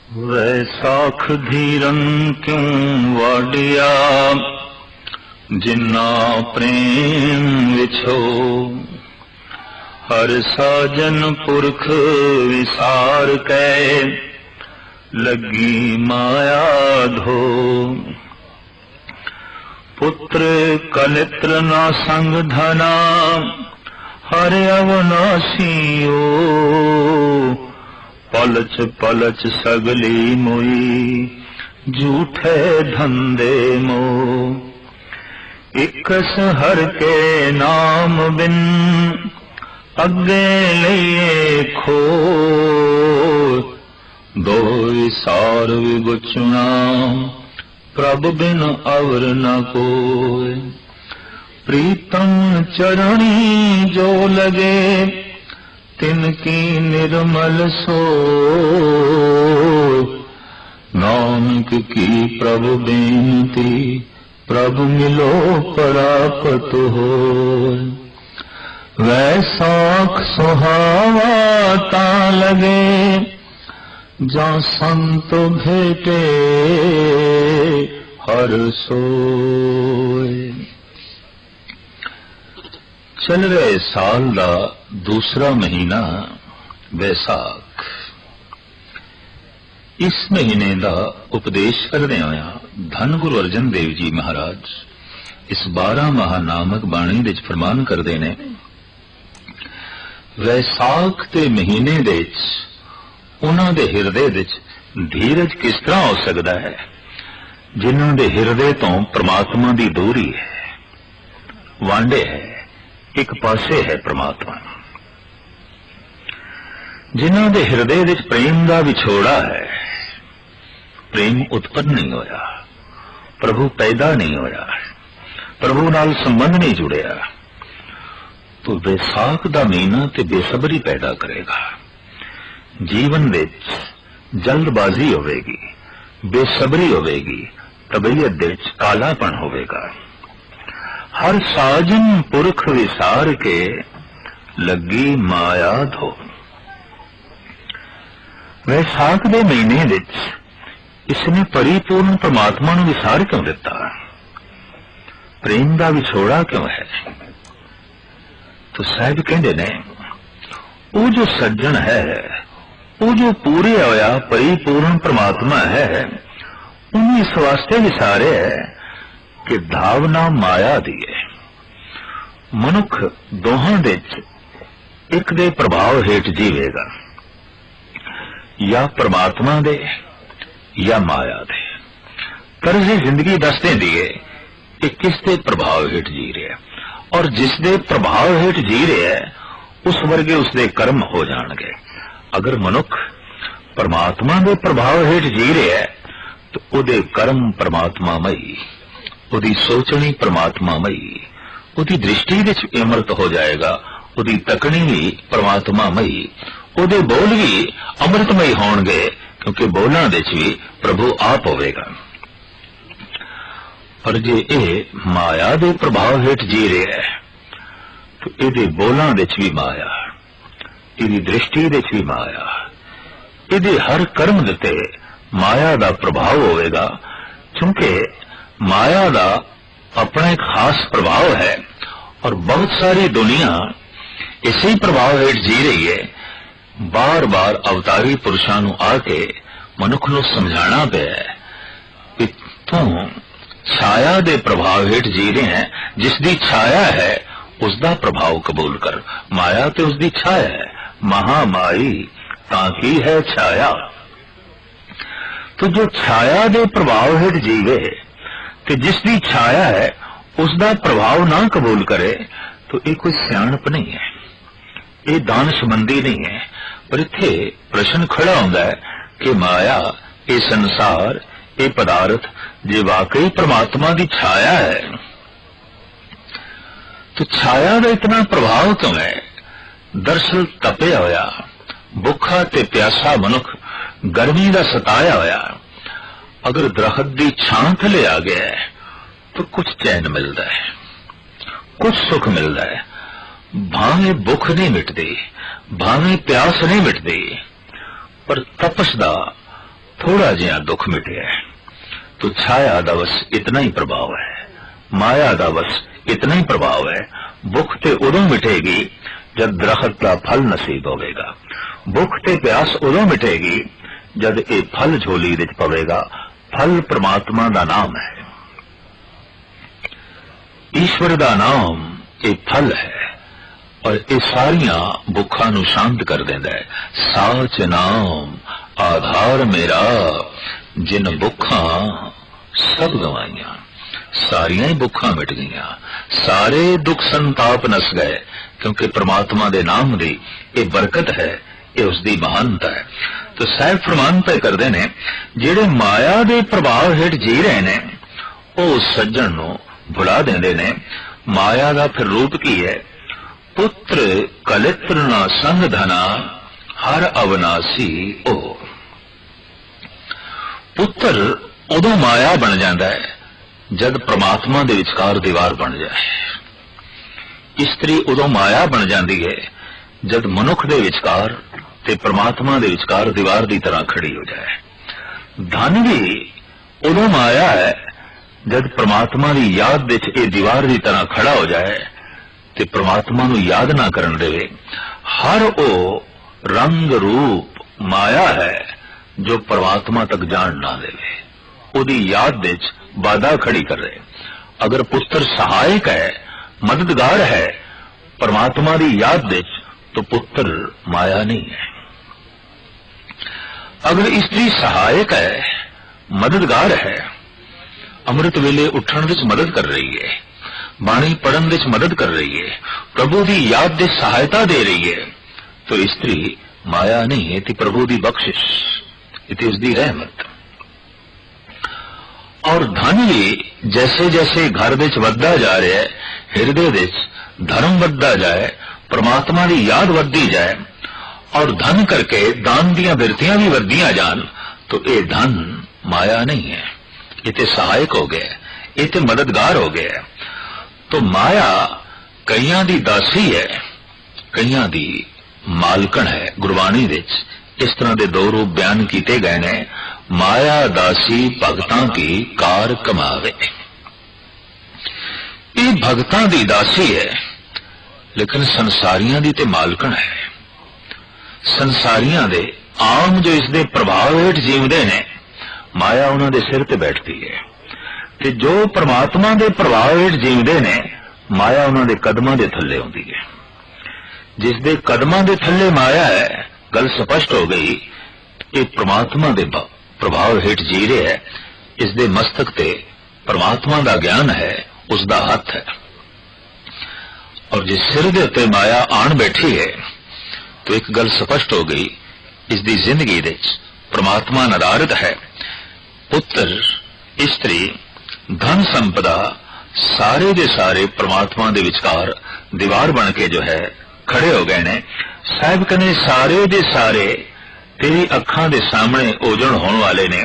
वैसाख धीरन क्यों वाडिया, जिन्ना प्रेम विछो। हर साजन पुरख विसार कै, लगी माया धो। पुत्र कलित्र ना संग धना, हर अवनाशियो। पलच पलच सगली मोई, झूठे धंधे मो। इकस हर के नाम बिन, अगे लिए खो। दो विसार विगुचुना, प्रभ बिन अवर न कोय। प्रीतम चरणी जो लगे, तिनकी निर्मल सो। नानक की प्रभु बेनती, प्रभु मिलो परापत हो। वैसाख सुहावा ता लगे, जा संत भेटे हर सोए। चल रहे साल का दूसरा महीना वैसाख। इस महीने का उपदेश करदे होया धन गुरु अर्जन देव जी महाराज इस 12 माह नामक बाणी विच फरमान करते ने, वैसाख के महीने दे उन्हां दे हिरदे विच धीरज किस तरह हो सकता है, जिन्हां दे हिरदे तो परमात्मा की दूरी है, वांडे है, एक पासे है परमात्मा। जिन्हां दे हिरदे विच प्रेम का विछोड़ा है, प्रेम उत्पन्न नहीं होया, प्रभु पैदा नहीं होया, प्रभु नाल संबंध नहीं जुड़िया, तो वैसाख का महीना ते बेसब्री पैदा करेगा। जीवन विच जल्दबाजी होवेगी, बेसब्री होवेगी, तबीयत विच कालापन होवेगा। हर साजन पुरख विसार के, लगी माया धो। वैसाख के महीने विच इसने परिपूर्ण परमात्मा नूं विसार क्यों दिता? प्रेम का विछोड़ा क्यों है? तो साहब कहते ने, वो जो सज्जन है, वो जो पूरे होया परिपूर्ण परमात्मा है, उन्हें इस वास्ते विसारे है कि धावना माया दी है। मनुख दोहां दे एक दे प्रभाव हेठ जीवेगा, या परमात्मा दे या माया दे। तर्ज जिंदगी दस देंदी है कि किस दे प्रभाव हेठ जी रहा है, और जिस दे प्रभाव हेठ जी रहा है उस वर्गे उसदे कर्म हो जाणगे। अगर मनुख परमात्मा दे प्रभाव हेठ जी रहा है तो उहदे कर्म परमात्मामई, उहदी सोचनी परमात्मामई, उहदी दृष्टि विच अमृत हो जाएगा, उहदी तकनी भी परमात्मामई, उहदे बोल भी अमृतमय होणगे, क्योंकि बोलां विच भी प्रभु आप होवेगा। पर जे ये माया दे प्रभाव हेठ जी रहा है तो इहदे बोलां विच भी माया, इहदी दृष्टि विच भी माया, इहदे हर कर्म दे माया दा प्रभाव होवेगा। क्योंकि माया दा अपना एक खास प्रभाव है, और बहुत सारी दुनिया इसी प्रभाव हेठ जी रही है। बार बार अवतारी पुरुषां नूं आके मनुख नूं समझाना पिया कि तू छाया दे प्रभाव हेठ जी रहे हैं, जिसदी छाया है उसका प्रभाव कबूल कर। माया तो उसकी छाया है, महामाई ताकी है छाया। तो जो छाया दे प्रभाव हेठ जीवे, तो जिसकी छाया है उसका प्रभाव ना कबूल करे, तो ये कोई सियाणप नहीं है, ये दानशमंदी नहीं है। पर इत्थे प्रश्न खड़ा होता है कि माया, ये संसार, ये पदार्थ जे वाकई परमात्मा की छाया है, तो छाया का इतना प्रभाव क्यों है? दरअसल तपया होया, भुखा ते प्यासा मनुख गर्मी का सताया होया, अगर दरखत की छां थले आ गया है तो कुछ चैन मिलता है, कुछ सुख मिलता है। भावे भुख नहीं मिटती, भावे प्यास नहीं मिटती, पर तपस दा थोड़ा जिहा दुख मिटिया तो छाया दा बस इतना ही प्रभाव है, माया दा बस इतना ही प्रभाव है। भुख ते उदों मिटेगी जब दरख्त का फल नसीब होवेगा, भुख ते प्यास उदों मिटेगी जब ये फल झोली विच पवेगा। फल परमात्मा दा नाम है, ईश्वर दा नाम ये फल है और ये सारिया भुखा नू शांत कर देंदा है। साच नाम आधार मेरा जिन भुखा सब गवाइया, सारिया ही भुखा मिट गईया, सारे दुख संताप नस गए, क्योंकि परमात्मा दे नाम दी ये बरकत है, ये उसकी महानता है। तो साहब फरमान पे करते ने जेड़े माया दे प्रभाव हेठ जी रहे ने वो सज्जन नू भुला देंदे ने। माया का फिर रूप की है, पुत्र कलित्र न संग धना हर अविनाशी ओ। पुत्र उदों माया बन जाता है जद परमात्मा दे विचकार दीवार बन जाए। स्त्री उदों माया बन जाती है जद मनुख दे विचकार ते परमात्मा दे विचकार दीवार की तरह खड़ी हो जाए। धन भी उदों माया है जब परमात्मा की याद विच ये दीवार की तरह खड़ा हो जाए ते परमात्मा नू याद ना करन देवे। हर ओ रंग रूप माया है जो परमात्मा तक जान ना देवे, उदी याद विच बाधा खड़ी कर रहे। अगर पुत्र सहायक है, मददगार है परमात्मा की याद विच, तो पुत्र माया नहीं है। अगर स्त्री सहायक है, मददगार है, अमृत वेले उठण विच मदद कर रही है, बाणी पढ़न विच मदद कर रही है, प्रभु की याद दे सहायता दे रही है, तो स्त्री माया नहीं है, प्रभु की बख्शिश, इति उसकी रहमत। और धन भी जैसे जैसे घर विच वधदा जा रहा है, हृदय विच धर्म वधदा जाए, परमात्मा की याद वधदी जाए और धन करके दान दियां बिरतियां भी वधदियां जान, तो ये धन माया नहीं है, ये ते सहायक हो गया, ये ते मददगार हो गया। तो माया कईयां दी दासी है, कईयां दी मालकन है। गुरबाणी विच इस तरह के दो रूप बयान किए गए ने। माया दासी भगतां की कार कमावे। ये भगतां दी दासी है, लेकिन संसारियां दी ते मालकन है। संसारियां दे आम जो इसके प्रभाव हेठ जीवदे ने, माया उन्हां दे सिर ते बैठती है, ते जो परमात्मा दे प्रभाव हेठ जीवदे ने, माया उन्हां दे कदमां दे थल्ले होंदी है। जिस दे कदमां दे थल्ले माया है, गल स्पष्ट हो गई, ये परमात्मा दे प्रभाव हेठ जी रहा है, इस दे मस्तक ते परमात्मा दा ज्ञान है, उसदा हथ है। और जिस सिर दे उत्ते माया आन बैठी है, तो एक गल स्पष्ट हो गई, इसकी जिंदगी विच परमात्मा नदारत है। पुत्र, स्त्री, धन संपदा सारे दे सारे परमात्मा दे विचकार दीवार बन के जो है खड़े हो गए ने। साहिब कने सारे दे सारे तेरी अखां दे सामने ओजण होने वाले ने।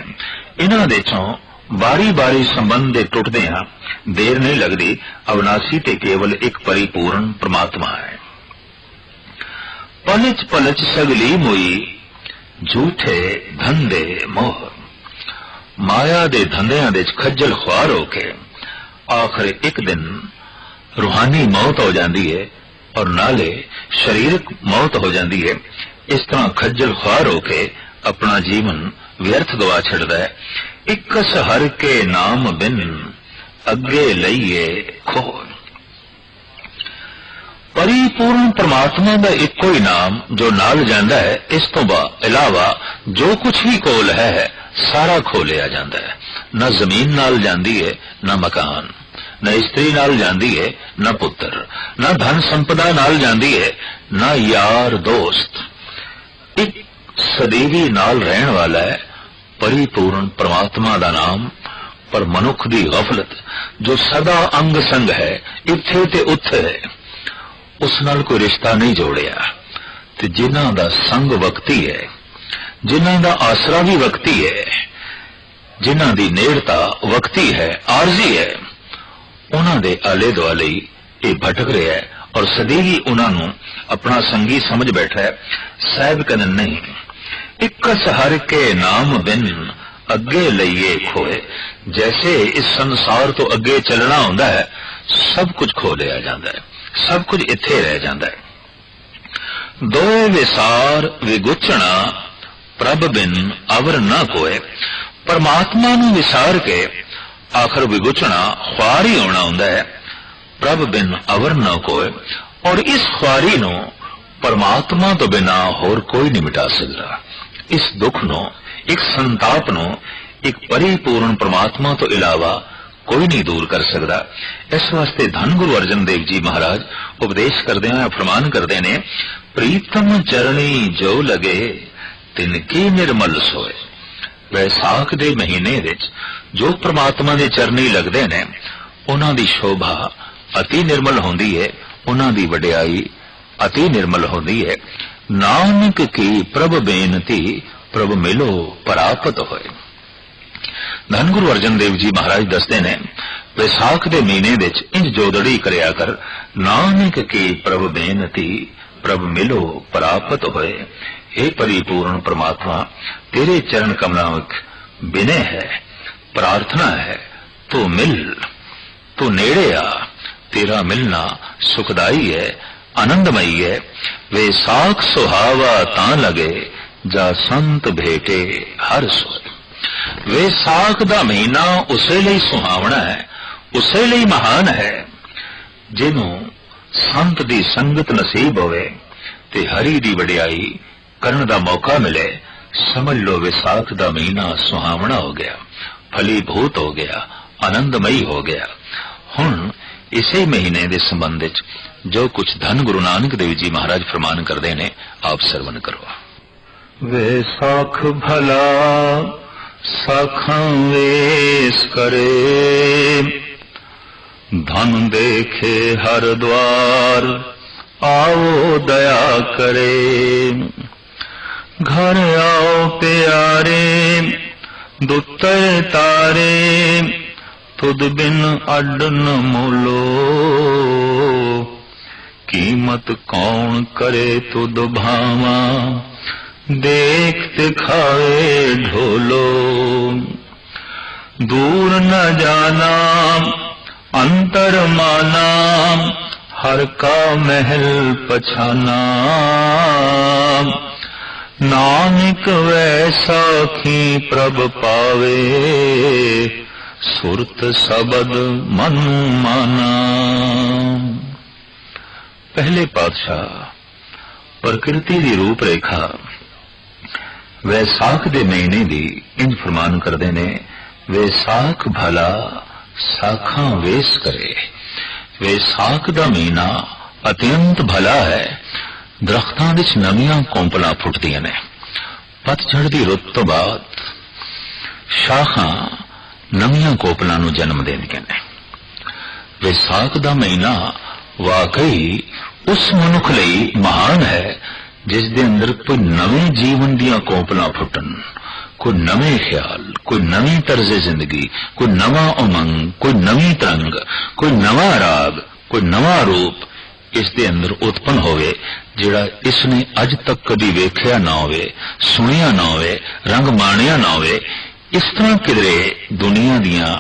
इन्हां दे चों बारी बारी संबंध दे टुटदे हां, देर नहीं लगदी। अविनाशी ते केवल एक परिपूर्ण परमात्मा है। पलच पलच सगली मोई झूठे धंधे मोह। माया दे धंधियां दे खज्जल ख्वार होके आखिर एक दिन रूहानी मौत हो जाती है और नाले शरीरक मौत हो जाती है। इस तरह खज्जल ख्वार होके अपना जीवन व्यर्थ गवा छड़दा है। इकस हर के नाम बिन अगे लईए खोल। परिपूर्ण परमात्मा का इको ही नाम जो नाल जांदा है, इस तो इलावा जो कुछ भी कोल है सारा खो लिया जाता है। न जमीन नाल जांदी है, न मकान, न स्त्री नाल जांदी है, न पुत्र, न धन संपदा नाल जांदी है, न यार दोस्त। एक सदैवी नाल रहन वाला है परिपूर्ण परमात्मा का नाम। पर मनुख की गफलत जो सदा अंग संग है, इत्थे ते उत्थे है, उस नाल कोई रिश्ता नहीं जोड़िया। ते जिन्हां दा संग वक्ती है, जिन्हां दा आसरा भी वक्ती है, जिन्हां दी नेड़ता वक्ती है, आरजी है, उन्हां दे आले दुआले ये भटक रहा है और सदैवी उन्हां नूं अपना संगी समझ बैठा है। साहिब कदन नहीं, इकस हर के नाम बिन अगे लईए खोए। जैसे इस संसार तो अगे चलना होंदा है, सब कुछ खो लिया जाता है, सब कुछ इत्थे रह जाता है। दो विसार विगुचना प्रभ बिन अवर न कोए। परमात्मा नूं विसार के आखिर विगुचना ख्वार ही होना होंदा है, प्रभ बिन अवर न कोए। और इस ख्वारी नूं परमात्मा तो बिना होर कोई नहीं मिटा सकता। इस दुख नूं, एक संताप नूं एक परिपूर्ण परमात्मा तो इलावा कोई नहीं दूर कर सकता। इस वास्ते धन गुरु अर्जन देव जी महाराज उपदेश करदे हैं, फरमान करते ने, प्रीतम चरणी जो लगे तिनकी निर्मल सोए। वैसाख दे महीने विच जो परमात्मा दे चरणी लगदे ने, उन्हां दी शोभा अति निर्मल होंदी है, उन्हां दी वडियाई अति निर्मल होंदी है। नानक की प्रभ बेनती प्रभ मिलो परापत होए। धन गुरु अर्जन देव जी महाराज दसते ने, वैसाख दे महीने विच इंज जोदड़ी करया कर, नानक की प्रभ बेनती प्रभ मिलो परापत होए। हे परिपूर्ण परमात्मा, तेरे चरण कमलों में विनय है, प्रार्थना है, तू मिल, तू नेड़े आ। तेरा मिलना सुखदाई है, आनंदमयी है। वैसाख सुहावा तां लगे जा संत भेटे हर सोए। वैसाख दा महीना उसे लिए सुहावना है, उसे लिए महान है, जिन्हों संत दी संगत नसीब होवे ते हरि दी वडियाई करन दा मौका मिले। समझ लो वैसाख दा महीना सुहावना हो गया, फलीभूत हो गया, आनंदमयी हो गया। हुण इसे महीने दे संबंध विच जो कुछ धन गुरु नानक देव जी महाराज फरमान करते ने, आप सरवण करो। वैसाख भला साखां वेश करे, धन देखे हर द्वार आओ दया करे। घर आओ प्यारे दुत्तर तारे, तुद बिन अड न मोलो। कीमत कौन करे तुद भावा, देख दिखाए ढोलो। दूर न जाना अंतर माना, हर का महल पछाना। नानक वैसाखी प्रभ पावे, सुरत सबद मन माना। पहले पातशाह प्रकृति की रूप रेखा वैसाख दे महीने दी इंज फरमान करते ने, वैसाख भला साखां वेस करे। वैसाख दा महीना अत्यंत भला है। दरख्तां विच नवीआं कौंपलां फुटदियां ने। पतझड़ दी रुत तो बाद शाखां नवीआं कोपलां नूं जन्म देंदियां ने। वैसाख दा महीना वाकई उस मनुख लई महान है जिस दे अंदर कोई नवे जीवन दियां कोपलां फुटन, कोई नवे ख्याल, कोई नवी तर्ज जिंदगी, कोई नवा उमंग, कोई नवी तरंग, कोई नवा राग, कोई नवा रूप इस दे अंदर उत्पन्न होवे, जिहड़ा इसने अज तक कदी वेख्या ना होवे, सुनिया ना होवे, रंग माणिया ना होवे। इस तरह किधरे दुनिया दियां,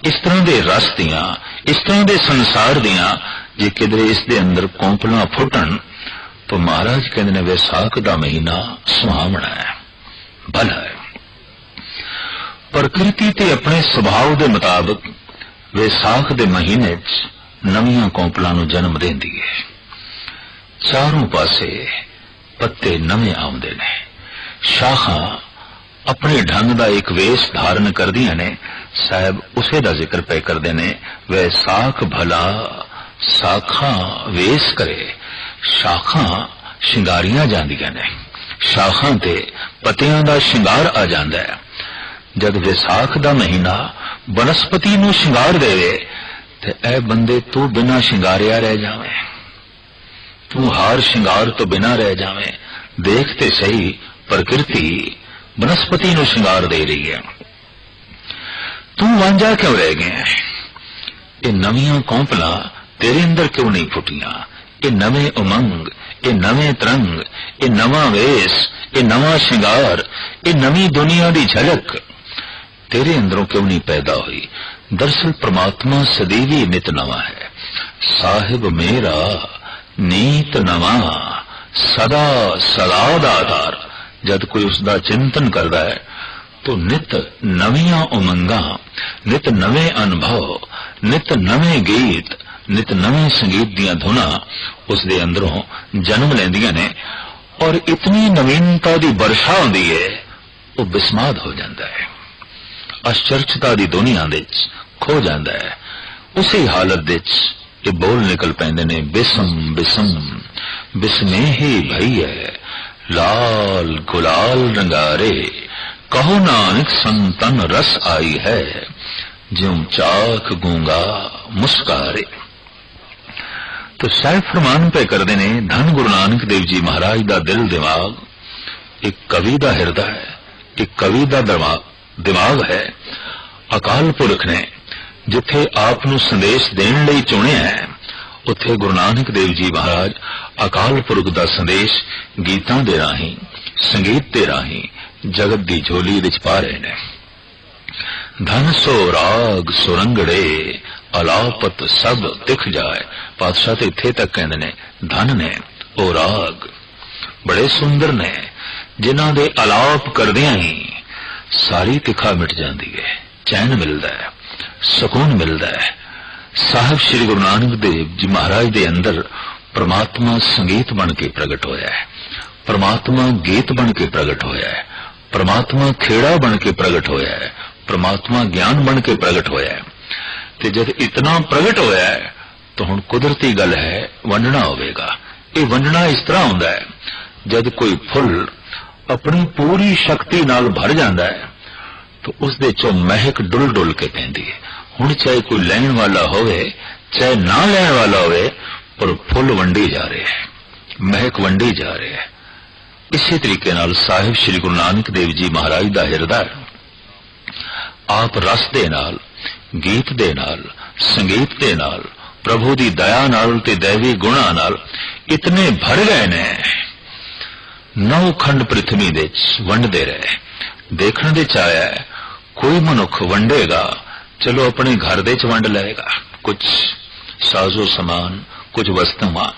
इस तरह दे रस दियां, इस तरह दे संसार दियां जे किधरे इस दे अंदर कौंपलां फुटन, तो महाराज कहते ने वैसाख दा महीना सुहावना है, भला है। प्रकृति ते अपने सुभाव दे मुताबिक वैसाख दे महीने च नवीआं कौंपलां नूं जन्म देंदी है। चारों पासे पत्ते नवे आउंदे ने, शाखां अपने ढंग दा एक वेश धारण करदियां ने। साहब उसे दा जिक्र पे करदे ने, वैसाख भला साखां वेश करे। शाखां शिंगारियां जांदियां ने, शाखां ते पत्तियां दा शिंगार आ जांदा है। जद वैसाख दा महीना बनस्पति नूं शिंगार देवे ते ऐ बंदे तू बिना शिंगारिया रह जावे, तू हार शिंगार तो बिना रह जावे। देखते सही प्रकृति बनस्पति नूं शिंगार दे रही है, तू वांझा क्यों रह गया? ये नवीआं कौंपलां तेरे अंदर क्यों नहीं फुटियां? ये नवे उमंग, ये नवे तरंग, ये नवा वेस, ये नवा श्रृंगार, ये नवी दुनिया की झलक तेरे अंदरों क्यों नहीं पैदा हुई? दरअसल परमात्मा सदैवी नित नवा है। साहिब मेरा नीत नवा सदा सदा दा आधार। जब कोई उसका चिंतन करता है तो नित नवियां उमंगा, नित नवे अनुभव, नित नवे गीत, नित नवे संगीत दियां धुना उसके अंदरों जन्म लेंदियां ने और इतनी नवीनता की वर्षा होती है वो बिस्माद हो जाता है, आश्चर्यता की दुनिया दे खो जाता है। उसी हालत दे ये बोल निकल पैंदे ने बिसम बिसम बिस्मे ही भई है लाल गुलाल रंगारे, कहो नानक संतन रस आई है ज्यों चाख गूंगा मुस्कारे। तो शायद फरमान पे करते ने धन गुरु नानक देव जी महाराज का दिल दिमाग एक कवि का हिरदा है, एक कवि का दिमाग है। अकाल पुरख ने जिथे आप नूं संदेश देने लई चुनिया है उत्थे गुरु नानक देव जी महाराज अकाल पुरख का संदेश गीतां दे राही, संगीत दे राही जगत की झोली विच पा रहे ने। धन सो राग सुरंगड़े अलापत सब दिख जाए। पातशाह तो इत्थे तक कहंदे ने धन ने ओ राग बड़े सुंदर ने जिन्हां दे अलाप करदियां ही सारी तिखा मिट जाती है, चैन मिलता है, सुकून मिलता है। साहिब श्री गुरु नानक देव जी महाराज दे अंदर परमात्मा संगीत बन के प्रगट होया है, परमात्मा गीत बन के प्रगट होया है, परमात्मा खेड़ा बन के प्रगट होया है, परमात्मा ज्ञान बन के प्रगट होया है। ते जब इतना प्रगट होया है तो हुण कुदरती गल है वंडना होवेगा। ये वंडना इस तरह होंदा है जब कोई फुल अपनी पूरी शक्ति नाल भर जाता है तो उसदे चों महक डुल डुल के पैंदी है। हुण चाहे कोई लैण वाला होवे चाहे ना लैण वाला होवे पर फुल वंडी जा रहे हैं, महक वंडी जा रहे हैं। इसी तरीके नाल साहिब श्री गुरु नानक देव जी महाराज का हिरदा आप रस दे नाल, गीत दे नाल, संगीत दे नाल, प्रभु की दया नाल ते दैवी गुणा नाल इतने भर गए ने 9 खंड पृथ्वी दे वंडदे रहे। देखने दे चाया है कोई मनुख वंडेगा चलो अपने घर दे च वंड लेगा, कुछ साजो समान, कुछ वस्तुआं,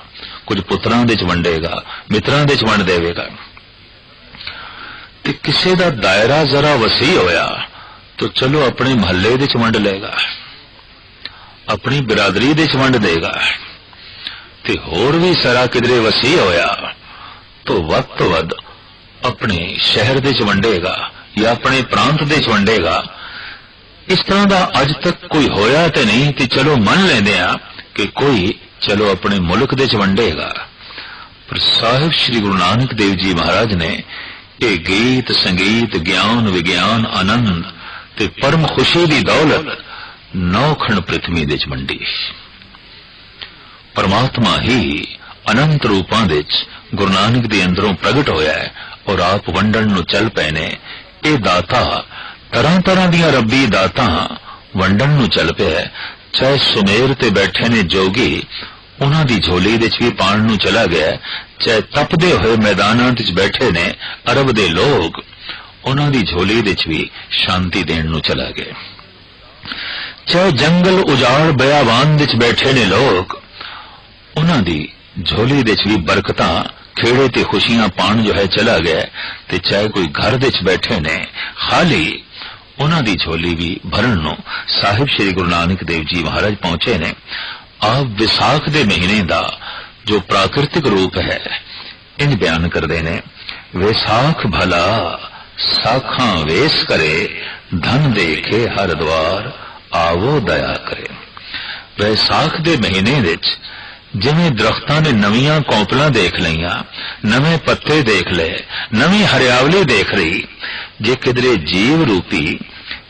कुछ पुत्रां दे च वंडेगा, मित्रां दे च वंड देवेगा। ते किसी दा दायरा जरा वसी होया तो चलो अपने महल्ले दे च वंड लेगा, अपनी बिरादरी दे च वंड देगा। ते होर भी सारा किधरे वसी होया तो वध तो वध अपने शहर दे च वंडेगा या अपने प्रांत दे च वंडेगा। इस तरह का अज तक कोई होया तो नहीं, तो चलो मन लेंदे आ कि कोई चलो अपने मुल्क दे च वंडेगा। पर साहिब श्री गुरु नानक देव जी महाराज ने ये गीत संगीत ज्ञान विज्ञान आनंद ते परम खुशी की दौलत 9 खंड पृथ्वी दे च वंडी। परमात्मा ही अनंत रूपां दे गुरु नानक दे अंदरों प्रगट होया है और आप वंडन नूं चल पए ने। ये दाता तरह तरह दियां रब्बी दाता वंडन नूं चल पिया। चाहे सुमेर ते बैठे ने जोगी उन्हां दी झोली दे भी पाण नूं चला गया, चाहे तपदे हुए मैदानां ते बैठे ने अरब दे लोग उन्हां दी झोली दे भी शांति देण नूं चला गया, चाहे जंगल उजाड़ बयाबान दे बैठे ने लोग उन्हां दी झोली दे भी बरकतां खेड़े ते खुशियां पाण जो है चला गया। ते चाहे कोई घर दे बैठे ने खाली उन्हां दी झोली भी भरण नूं साहिब श्री गुरु नानक देव जी महाराज पहुंचे ने। आप विसाख दे महीने दा जो प्राकृतिक रूप है इन बयान करदे ने। विसाख भला साखां वेस करे, धन देखे हर द्वार आवो दया करे। वैसाख दे महीने विच जिवें दरख्तां ने नवीं कौपलां देख लईआं, नवे पत्ते देख ले, नवी हरियावली देख रही, जे किधरे जीव रूपी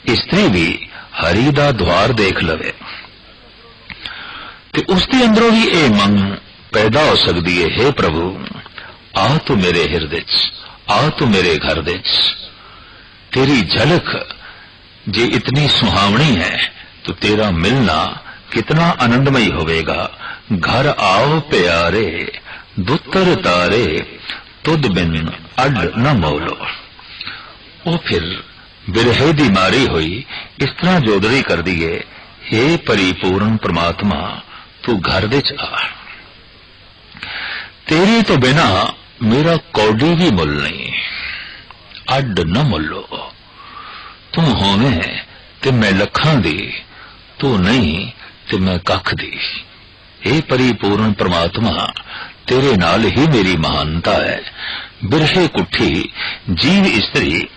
इस्त्री भी हरी दा द्वार देख लवे ते उसके अंदरों भी ये मंग पैदा हो सकती है, हे प्रभु आ तू मेरे हिरदे च, आ तू मेरे घर दे च। तेरी झलक जे इतनी सुहावनी है तो तेरा मिलना कितना आनंदमयी होवेगा। घर आओ प्यारे दुत्तर तारे तुद बिन अड न मोलो। वो फिर बिरहे दी मारी हुई इस तरह जोदड़ी कर दिए, हे परिपूर्ण परमात्मा तू घर विच आ, तेरे तो बिना मेरा कौडी भी मुल नहीं, अड न मुलो। तू होवे ते मैं लखां दी, तू नहीं ते मैं कख दी। हे परिपूर्ण परमात्मा तेरे नाल ही मेरी महानता है। बिरहे कुठी जीव स्त्री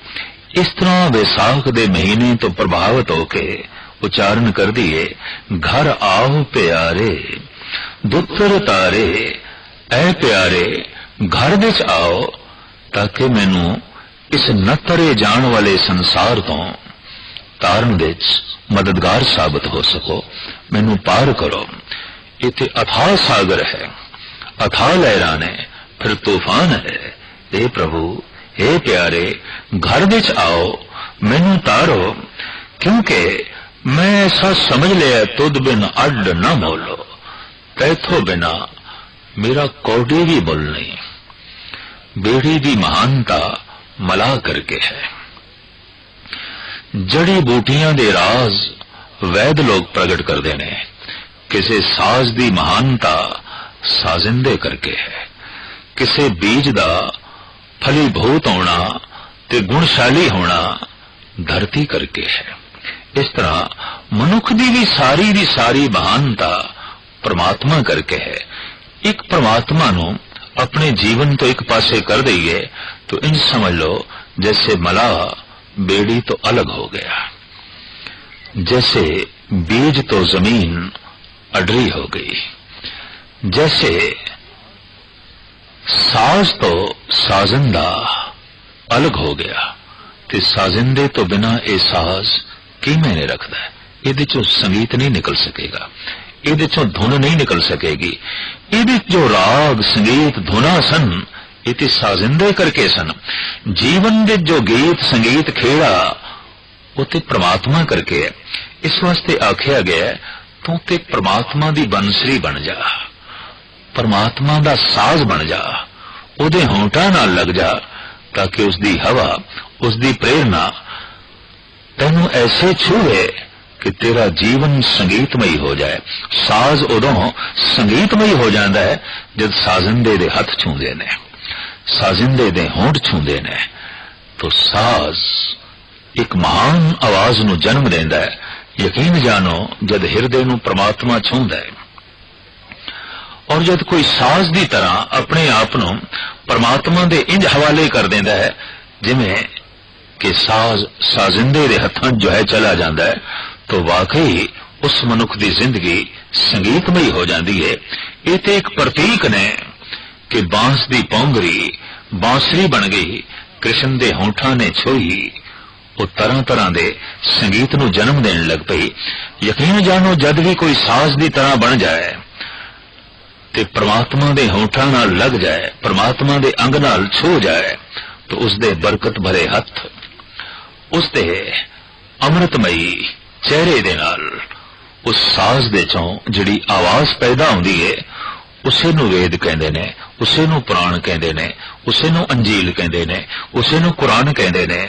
इस तरह वैसाख दे महीने तो प्रभावित होके उच्चारण कर दिए, घर आओ प्यारे दुत्तर तारे, ऐ प्यारे घर विच आओ ताकि मैनू इस नतरे जान वाले संसार तो तारण विच मददगार साबित हो सको, मैनू पार करो। इत्थे अथाह सागर है, अथाह लहरां ने, फिर तूफान है। हे प्रभु हे प्यारे घर विच आओ, मैनू तारो, क्योंकि मैं ऐसा समझ लिया तुद बिन अड न मोलो, तैथों बिना मेरा कौडी भी मुल नहीं। बेड़ी दी महानता मला करके है। जड़ी बूटियां दे राज वैद लोग प्रगट करते ने, किसे साज दी महानता साजिंदे करके है, किसे बीज दा फलीभूत होना ते गुणशाली होना धरती करके है। इस तरह मनुख दी सारी महानता परमात्मा करके है। एक परमात्मा नु अपने जीवन तो एक पासे कर दईए तो इंज समझ लो जैसे मलाह बेड़ी तो अलग हो गया, जैसे बीज तो जमीन अडरी हो गई, जैसे साज तो साजिंदा अलग हो गया, ते साजिंदे तो बिना ये साज की मैंने रखता है। इहदे चों संगीत नहीं निकल सकेगा, इहदे चों धुन नहीं निकल सकेगी। इहदे जो राग संगीत धुना सन ये ते साजिंदे करके सन। जीवन दे जो गीत संगीत खेड़ा वो ते परमात्मा करके है। इस वास्ते आख्या गया तू ते परमात्मा दी बंसरी बन जा, परमात्मा दा साज बन जा, उहदे होंठां नाल लग जा, ताकि उसदी हवा उसदी प्रेरणा तैनू ऐसे छूए कि तेरा जीवन संगीतमयी हो जाए। साज उदों संगीतमयी हो जाता है जब साजिंदे दे हथ छूंदे ने, साजिंदे दे होंठ छूंदे ने, तो साज एक महान आवाज नू जन्म देंदा है। यकीन जानो जद हिरदे नू परमात्मा छूंदा है और जद कोई साज दी तरह अपने आप नू परमात्मा दे इंज हवाले कर देंदा है जिवें कि साज साजिंदे दे हथां जो है चला जाता है, तो वाकई उस मनुख की जिंदगी संगीतमयी हो जाती है। ये तो एक प्रतीक ने कि बांस दी पौंगरी बांसुरी बन गई, कृष्ण दे होंठां ने छोई, वो तरह तरह दे संगीत नू जन्म देने लग पई। यकीन जानो जद भी कोई साज दी तरह बन जाए ते परमात्मा दे होंठां नाल लग जाए, परमात्मा दे अंग नाल छो जाए, तो उसदे बरकत भरे हथ उसदे अमृतमयी चेहरे दे नाल उस साज दे चों जिहड़ी आवाज पैदा हुंदी है उसे नू वेद कहंदे ने, उसे नू पुराण कहंदे ने, उसे नू अंजील कहंदे ने, उसे नू कुरान कहंदे ने।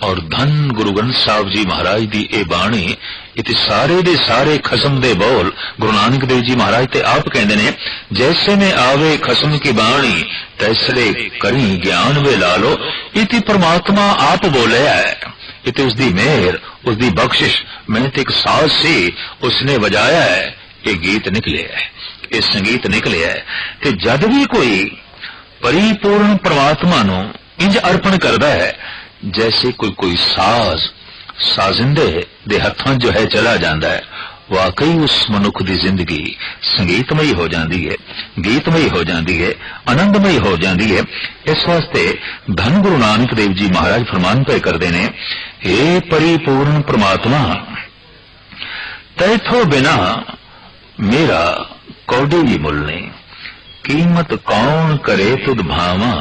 और धन गुरु ग्रंथ साहब जी महाराज दी ए बाणी इते सारे दे सारे खसम दे बोल गुरु नानक देव जी महाराज ते आप कहंदे ने, जैसे में आवे खसम की बाणी तैसरे करी ज्ञान वे लालो। इति परमात्मा आप बोले है, इते उसदी मेहर उसदी बख्शिश। मैं तो एक साज सी उसने बजाया है, ये गीत निकले है, ये संगीत निकले है। ते जद भी कोई परिपूर्ण परमात्मा नू इंज अर्पण करदा है जैसे कोई साज साजिंदे दे हथां जो है चला जाता है, वाकई उस मनुख की जिंदगी संगीतमयी हो जाती है, गीतमयी हो जाती है, आनंदमयी हो जाती है। इस वास्ते धन गुरु नानक देव जी महाराज फरमान पे करते ने, हे परिपूर्ण परमात्मा तैथों बिना मेरा कौडी भी मुल नहीं, कीमत कौन करे तुद भावा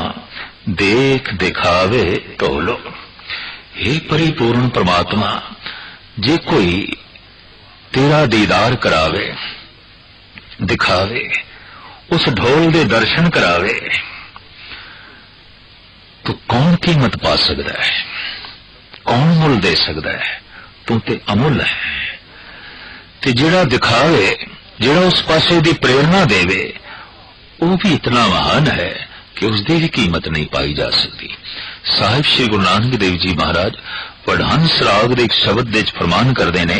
देख दिखावे तोलो। हे परिपूर्ण परमात्मा जे कोई तेरा दीदार करावे, दिखावे, उस ढोल दे दर्शन करावे, तो कौन कीमत पा सकता है, कौन मुल दे सकता है? तू ते अमुल है। ते जिहड़ा दिखावे, जिहड़ा उस पासे दी प्रेरणा देवे, वो भी इतना महान है कि उसकी भी कीमत नहीं पाई जा सकती। साहिब श्री गुरु नानक देव जी महाराज वडहंस राग दे एक शब्द दे फरमान करते ने,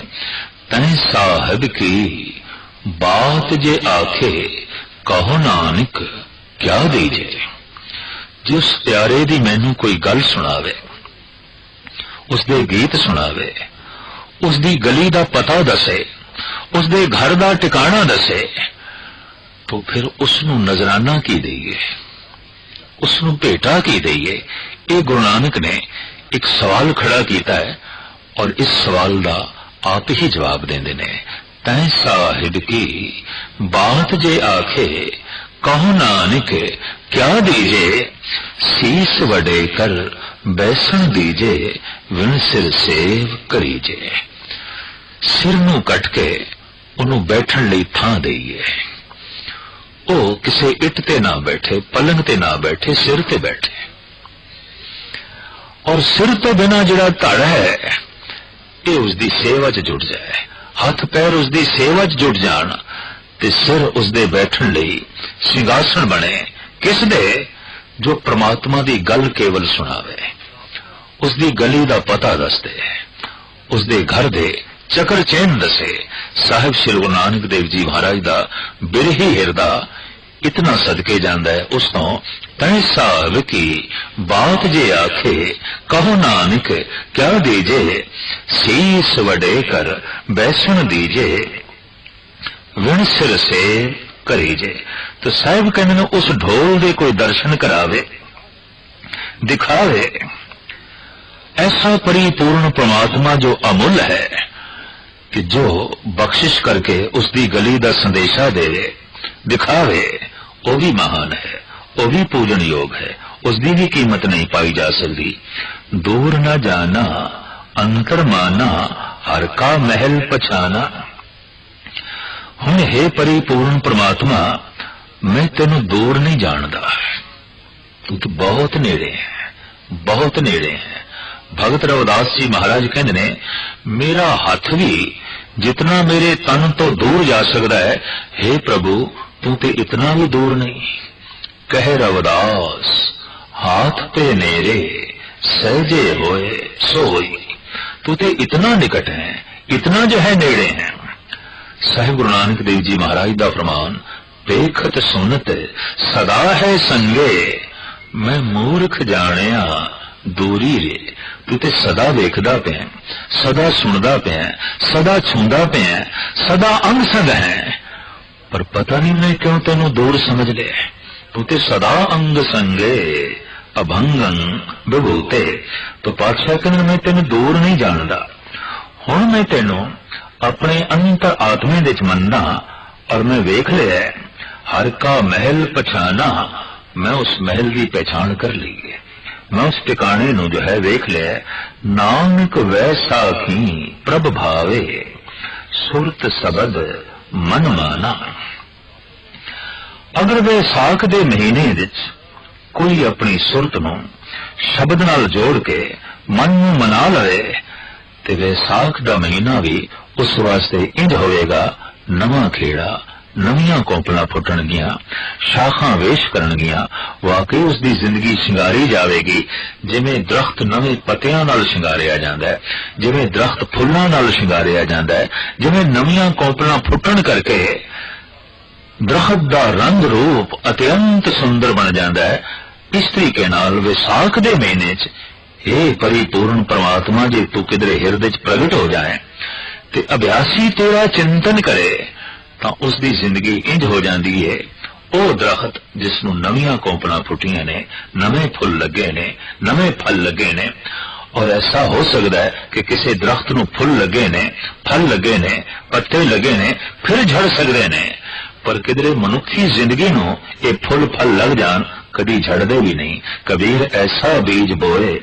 तैं साहिब की बात जे आखे कहो नानक क्या दीजे। जिस प्यारे दी मैनू कोई गल सुनावे, उसदे गीत सुनावे, उसदी गली दा पता दसे, उसदे घर दा ठिकाना दसे, तो फिर उसनू नजराना की दईए, उसनू भेटा की दईए। ये गुरु नानक ने एक सवाल खड़ा किया है और इस सवाल का आप ही जवाब देंदे ने। तैं साहिब की बात जे आखे कहो नानक क्या दीजे, सीस वडे कर बैसन दीजे, विन सिर सेव करीजे। सिर नू कट के उन्हों बैठन लई थां दईए। ओ किसे इट ते ना बैठे, पलंग ते ना बैठे, सिर ते बैठे। और सिर तो बिना जिहड़ा धड़ है ये उसकी सेवा च जुड़ जाए, हथ पैर उसकी सेवा च जुड़ जान ते सिर उसदे बैठन लई सिंहासन बने। किस दे? जो परमात्मा दी गल केवल सुनावे, उसकी गली दा पता दस दे, उसदे घर दे चकर चैन दसे। साहिब श्री गुरु नानक देव जी महाराज दा बिरही हिरदा इतना सदके जांदा है उस तो तैं साहिब की बात जे आखे कहो नानक क्या दीजे, सीस वडे कर बैसन दीजे, विण सिर से करीजे। तो साहिब कहने उस ढोल दे कोई दर्शन करावे, दिखावे। ऐसा परिपूर्ण परमात्मा जो अमुल है कि जो बख्शिश करके उसकी गली का संदेशा दे, दिखावे, वो भी महान है, वो भी पूजन योग है, उसकी भी कीमत नहीं पाई जा सकती। दूर न जाना अंतर माना, हर का महल पछाना। हुण हे परिपूर्ण परमात्मा, मैं तेनू दूर नहीं जानदा, तू तो बहुत नेड़े है, बहुत नेड़े है। भगत रविदास जी महाराज कहते ने, मेरा हाथ भी जितना मेरे तन तो दूर जा सकता है, हे प्रभु तू ते इतना भी दूर नहीं। कह रविदास हाथ पे नेरे सहजे होए सोई। तू ते इतना निकट है, इतना जो है नेड़े है। साहिब गुरु नानक देव जी महाराज दा फरमान, देखत सुनत सदा है संगे, मैं मूर्ख जानिया दूरी रे। तू ते सदा वेखदा पे, सदा सुनदा पे, सदा छूंदा पे, सदा अंग संग है, पर पता नहीं मैं क्यों तेनू दूर समझ ले। तू ते सदा अंग संगे अभंगं विभूते। तो पातशाह कहने मैं तेनू दूर नहीं जानदा, हुण मैं तेनू अपने अंतर आत्मे दे च मनना और मैं वेख लिया हर का महल पछाना। मैं उस महल की पहचान कर ली है, मैं उस टिकाने नू जो है वेख लिया। नानक वैसा की प्रभ भावे, सुरत सबद मन माना। अगर वैसाख दे महीने विच कोई अपनी सुरत नू शब्द नाल जोड़ के मन नू मना लवे, ते वैसाख दा महीना भी उस वास्ते इंज होवेगा, नवा खेड़ा, नवियां कोंपला फुटणगियां, शाखां वेश करनगियां। वाकई उसकी जिंदगी शिंगारी जाएगी, जिवें दरख्त नवे पत्तियां नाल शिंगारिया जांदा है, जिवें दरख्त फुल्लां नाल शिंगारिया जांदा है, जिवें नवियां कोंपला फुटण करके दरख्त दा रंग रूप अत्यंत सुंदर बन जाता है। इस तरीके नाल विसाख दे महीने च हे परिपूर्ण परमात्मा जे तू किधरे हिरदे च प्रगट हो जाए ते अभ्यासी तेरा चिंतन करे तां उसकी जिंदगी इंज हो जाती है। ਉਹ दरख्त जिसनों नवियां कोंपना फुटियां ने, नवे फुल लगे ने, नवे फल लगे ने। और ऐसा हो सकता है कि किसी दरख्त नूं फुल लगे ने, फल लगे ने, पत्ते लगे ने, फिर झड़ सकते ने, पर किधरे मनुखी जिंदगी नूं ये फुल फल लग जान कभी झड़दे भी नहीं। कबीर ऐसा बीज बोए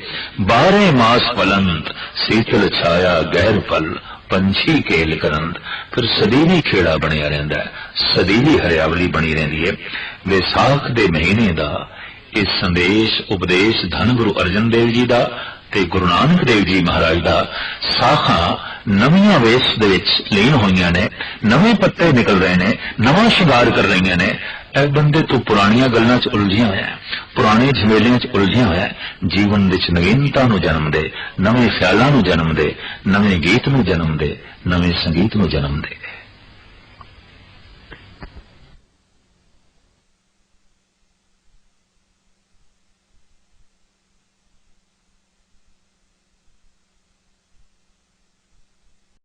12 मास फलंत, शीतल छाया गैर फल पंछी केल करंद, फिर सदीवी खेड़ा बनिया रहिंदा है, सदीवी हरियावली बनी रहिंदी है। विसाख दे महीने दा इस संदेश उपदेश धन गुरु अर्जन देव जी दा ते गुरु नानक देव जी महाराज दा साखा नवीं वेश दे विच लीन होईयां ने, नवे पत्ते निकल रहे ने, नवा शिंगार कर रही ने। ए बंदे तू पुरानियां गल्लां च उलझिया होया, पुराने झमेलियां च उलझिया होया। जीवन विच नवीनता नूं जन्म दे, नवे ख्यालां नूं जन्म दे, नवे गीत नूं जन्म दे, नवे संगीत नूं जन्म दे।